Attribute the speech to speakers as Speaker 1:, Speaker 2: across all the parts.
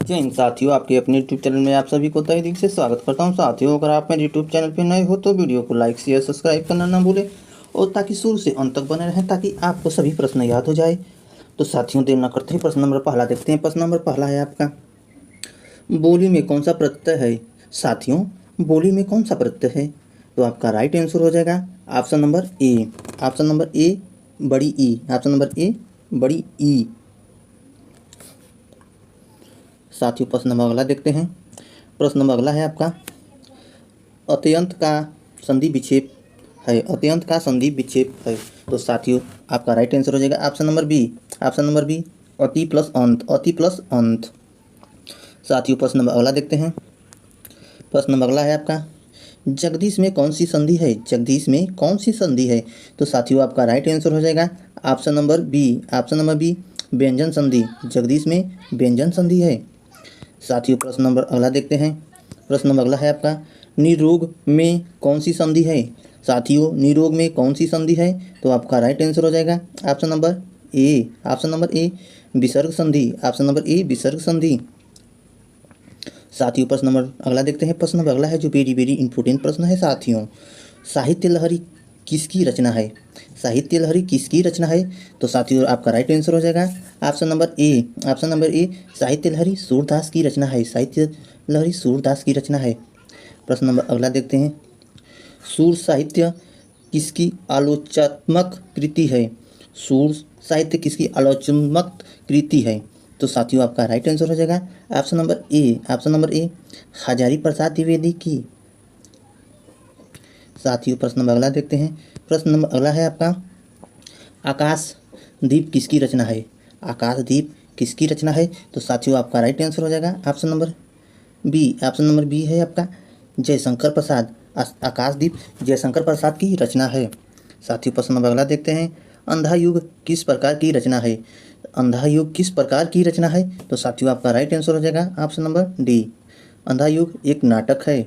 Speaker 1: जय हिंद साथियों, आपके अपने यूट्यूब चैनल में आप सभी को तहे दिल से स्वागत करता हूं। साथियों, अगर आप मेरे यूट्यूब चैनल पर नए हो तो वीडियो को लाइक शेयर सब्सक्राइब करना ना भूलें और ताकि शुरू से अंत तक बने रहें, ताकि आपको सभी प्रश्न याद हो जाए। तो साथियों, देर न करते हैं, प्रश्न नंबर पहला देखते हैं। प्रश्न नंबर पहला है आपका, बोली में कौन सा प्रत्यय है? साथियों, बोली में कौन सा प्रत्यय है? तो आपका राइट आंसर हो जाएगा option number A. Option number ए बड़ी ई। ऑप्शन नंबर ए बड़ी ई। साथियों, प्रश्न नंबर अगला देखते हैं। प्रश्न नंबर अगला है आपका, अत्यंत का संधि विक्षेप है। अत्यंत का संधि विक्षेप है। तो साथियों, आपका राइट आंसर हो जाएगा option number B. Option number B अति प्लस अंत। अति प्लस अंत। साथियों, प्रश्न नंबर अगला देखते हैं। प्रश्न नंबर अगला है आपका, जगदीश में कौन सी संधि है? जगदीश में कौन सी संधि है? तो साथियों, आपका राइट आंसर हो जाएगा option number B. Option number B व्यंजन संधि। जगदीश में व्यंजन संधि है। साथियों, प्रश्न नंबर अगला देखते हैं। प्रश्न नंबर अगला है आपका, निरोग में कौन सी संधि है? साथियों, निरोग में कौन सी संधि है? तो आपका राइट आंसर हो जाएगा option number A. Option number ए विसर्ग संधि। ऑप्शन नंबर ए विसर्ग संधि। साथियों, प्रश्न नंबर अगला देखते हैं। प्रश्न नंबर अगला है जो वेरी वेरी इंपॉर्टेंट प्रश्न है। साथियों, साहित्य लहरी किसकी रचना है? साहित्य लहरी किसकी रचना है? तो साथियों, आपका राइट आंसर हो जाएगा option number A. Option number ए साहित्य लहरी सूरदास की रचना है। साहित्य लहरी सूरदास की रचना है। प्रश्न नंबर अगला देखते हैं, सूर साहित्य किसकी आलोचनात्मक कृति है? सूर साहित्य किसकी आलोचनात्मक कृति है? तो साथियों, आपका राइट आंसर हो जाएगा option number A. Option number A Hazari Prasad Dwivedi की। साथियों, प्रश्न नंबर अगला देखते हैं। प्रश्न नंबर अगला है आपका, आकाशदीप किसकी रचना है? आकाशदीप किसकी रचना है? तो साथियों, आपका राइट आंसर हो जाएगा option number B. Option number B है आपका जयशंकर प्रसाद। आकाशदीप जयशंकर प्रसाद की रचना है। साथियों, प्रश्न नंबर अगला देखते हैं, अंधा युग किस प्रकार की रचना है? अंधा युग किस प्रकार की रचना है? तो साथियों, आपका राइट आंसर हो जाएगा ऑप्शन नंबर डी। अंधा युग एक नाटक है।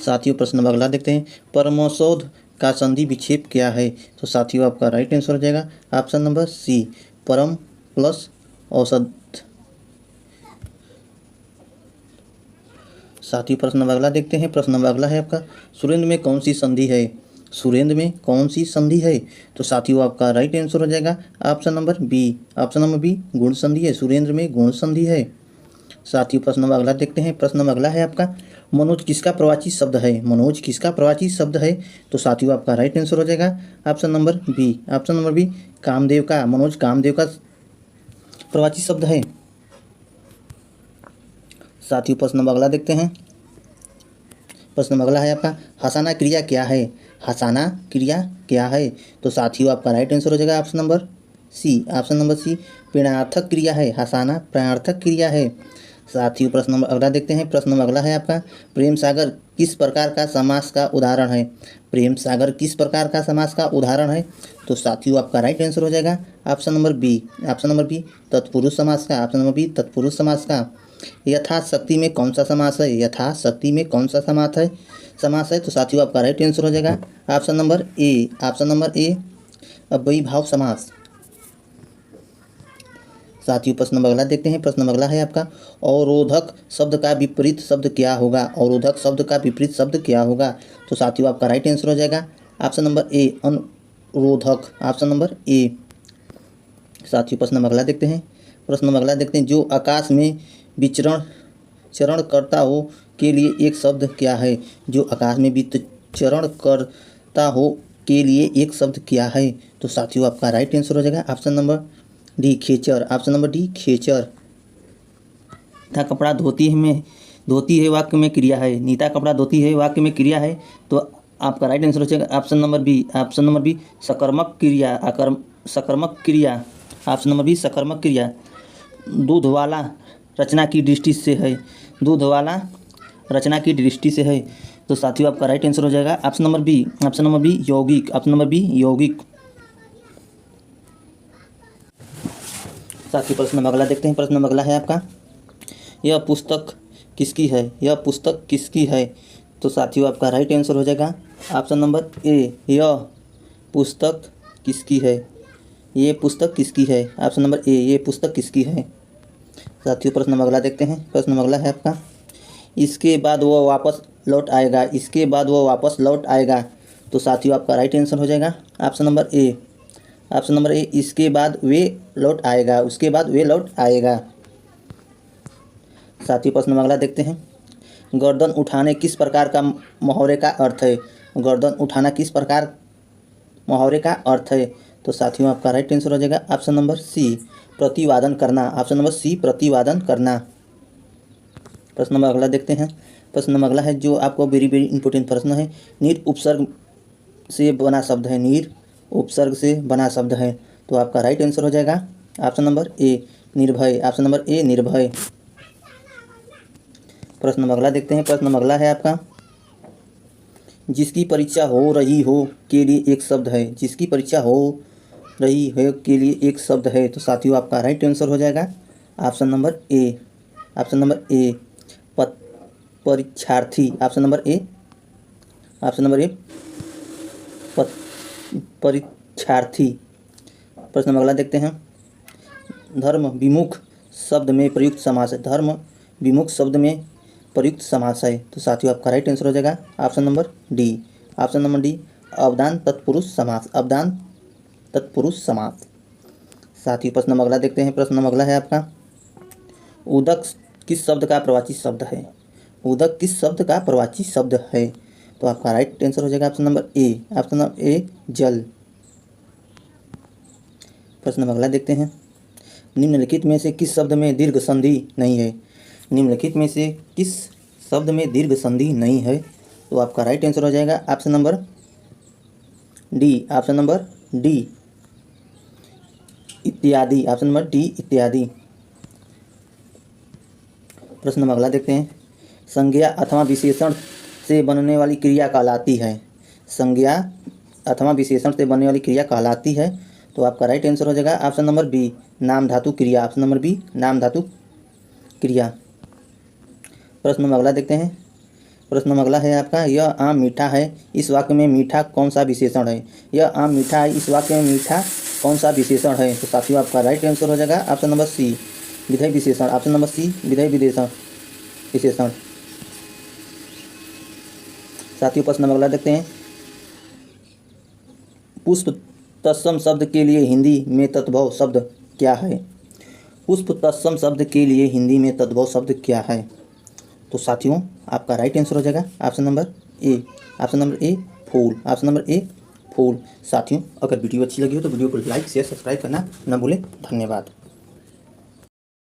Speaker 1: साथियों, प्रश्न नंबर अगला देखते हैं, परमौषध का संधि विक्षेप क्या है? तो साथियों, आपका राइट आंसर हो जाएगा ऑप्शन नंबर सी परम प्लस औषध। साथियों, प्रश्न नंबर अगला देखते हैं। प्रश्न नंबर अगला है आपका, सुरेंद्र में कौन सी संधि है? सुरेंद्र में कौन सी संधि है? तो साथियों, आपका राइट आंसर हो जाएगा option number B. Option number B गुण संधि है। सुरेंद्र में गुण संधि है। साथियों, प्रश्न नंबर अगला देखते हैं। प्रश्न नंबर अगला है आपका, मनोज किसका प्रवाची शब्द है? मनोज किसका प्रवाची शब्द है? तो साथियों, आपका राइट आंसर हो जाएगा option number B. Option number B Kamdev का। मनोज कामदेव का प्रवाची शब्द है। साथियों, प्रश्न नंबर अगला देखते हैं। प्रश्न नंबर अगला है आपका, हसाना क्रिया क्या है? हसाना क्रिया क्या है? तो साथियों, आपका राइट आंसर हो जाएगा option number C. Option number C प्रेरणार्थक क्रिया है। हसाना प्रेरणार्थक क्रिया है। साथियों, प्रश्न नंबर अगला देखते हैं। प्रश्न नंबर अगला है आपका, प्रेम सागर किस प्रकार का समास का उदाहरण है? प्रेम सागर किस प्रकार का समास का उदाहरण है? तो साथियों, आपका राइट आंसर हो जाएगा option number B. Option number B तत्पुरुष समास का। ऑप्शन नंबर बी तत्पुरुष समास का। यथाशक्ति में कौन सा समास है? यथाशक्ति में कौन सा समास है? तो साथियों, आपका राइट आंसर हो जाएगा option number A. Option number ए अव्ययीभाव समास। साथियों, प्रश्न नंबर अगला देखते हैं। प्रश्न नंबर अगला है आपका, अवरोधक शब्द का विपरीत शब्द क्या होगा? अवरोधक शब्द का विपरीत शब्द क्या होगा? तो साथियों, आपका राइट आंसर हो जाएगा ऑप्शन नंबर ए अनुरोधक। Option number A. साथियों, प्रश्न नंबर अगला देखते हैं। प्रश्न नंबर अगला देखते हैं, जो आकाश में चरण करता हो के लिए एक शब्द क्या है? जो आकाश में विचरण करता हो के लिए एक शब्द क्या है? तो साथियों, आपका राइट आंसर हो जाएगा ऑप्शन नंबर डी खेचर। ऑप्शन नंबर डी खेचर। नीता कपड़ा धोती है वाक्य में क्रिया है। नीता कपड़ा धोती है वाक्य में क्रिया है। तो आपका राइट आंसर हो जाएगा option number B. Option number B सकर्मक क्रिया। सकर्मक क्रिया। ऑप्शन नंबर बी सकर्मक क्रिया। दूध वाला रचना की दृष्टि से है। दूध वाला रचना की दृष्टि से है। तो साथियों, आपका राइट आंसर हो जाएगा option number B. Option number B यौगिक। ऑप्शन नंबर बी यौगिक। साथियों, प्रश्न नंबर अगला देखते हैं। प्रश्न नंबर अगला है आपका, यह पुस्तक किसकी है? यह पुस्तक किसकी है? तो साथियों, आपका राइट आंसर हो जाएगा ऑप्शन नंबर ए। यह पुस्तक किसकी है? ये पुस्तक किसकी है? ऑप्शन नंबर ए, ये पुस्तक किसकी है? साथियों प्रश्न नंबर अगला देखते हैं। प्रश्न नंबर अगला है आपका, इसके बाद वो वापस लौट आएगा। इसके बाद वो वापस लौट आएगा। तो साथियों आपका राइट आंसर हो जाएगा option number A. Option number ए, इसके बाद वे लौट आएगा। उसके बाद वे लौट आएगा। साथियों प्रश्न नंबर अगला देखते हैं। गर्दन उठाने किस प्रकार का मुहावरे का अर्थ है? गर्दन उठाना किस प्रकार मुहावरे का अर्थ है? तो साथियों आपका राइट आंसर हो जाएगा ऑप्शन नंबर सी, प्रतिवादन करना। ऑप्शन नंबर सी, प्रतिवादन करना। प्रश्न नंबर अगला देखते हैं। प्रश्न नंबर अगला है जो आपको वेरी वेरी इंपॉर्टेंट प्रश्न है। नीर उपसर्ग से बना शब्द है। नीर उपसर्ग से बना शब्द है। तो आपका राइट आंसर हो जाएगा ऑप्शन नंबर ए, निर्भय। ऑप्शन नंबर ए, निर्भय। प्रश्न नंबर अगला देखते हैं। प्रश्न नंबर अगला है आपका, जिसकी परीक्षा हो रही हो के लिए एक शब्द है। जिसकी परीक्षा हो रही है के लिए एक शब्द है। तो साथियों आपका राइट आंसर हो जाएगा option number A. Option number A, परीक्षार्थी। Option number A, option number A, परीक्षार्थी। प्रश्न नंबर अगला देखते हैं। धर्म विमुख शब्द में प्रयुक्त समास है। धर्म विमुख शब्द में प्रयुक्त समास है। तो साथियों आपका राइट आंसर हो जाएगा option number D. Option number D, अवदान तत्पुरुष समास। अवदान तत्पुरुष समास। साथियों प्रश्न नंबर अगला देखते हैं। प्रश्न नंबर अगला है आपका, उदक किस शब्द का प्रवाची शब्द है? उदक किस शब्द का प्रवाची शब्द है? तो आपका राइट आंसर हो जाएगा option number A. Option number ए, जल। प्रश्न नंबर अगला देखते हैं। निम्नलिखित में से किस शब्द में दीर्घ संधि नहीं है? निम्नलिखित में से किस शब्द में दीर्घ संधि नहीं है? तो आपका राइट आंसर हो जाएगा option number D. Option number D, इत्यादि। ऑप्शन नंबर डी, इत्यादि। प्रश्न नंबर अगला देखते हैं। संज्ञा अथवा विशेषण से बनने वाली क्रिया कहलाती है। संज्ञा अथवा विशेषण से बनने वाली क्रिया कहलाती है। तो आपका राइट आंसर हो जाएगा ऑप्शन नंबर बी, नाम धातु क्रिया। ऑप्शन नंबर बी, नाम धातु क्रिया। प्रश्न नंबर अगला देखते हैं। प्रश्न नंबर अगला है आपका, यह आम मीठा है। इस वाक्य में मीठा कौन सा विशेषण है? यह आम मीठा है। इस वाक्य में मीठा कौन सा विशेषण है? तो साथियों आपका राइट आंसर हो जाएगा ऑप्शन नंबर सी, विधेय विशेषण। ऑप्शन नंबर सी, विधेय विशेषण। साथियों प्रश्न नंबर अगला देखते हैं। पुष्प तत्सम शब्द के लिए हिंदी में तद्भव शब्द क्या है? पुष्प तत्सम शब्द के लिए हिंदी में तद्भव शब्द क्या है? तो साथियों आपका राइट आंसर हो जाएगा option number A. Option number A, फूल। ऑप्शन नंबर ए, फूल। साथियों अगर वीडियो अच्छी लगी हो तो वीडियो को लाइक शेयर सब्सक्राइब करना न भूलें। धन्यवाद।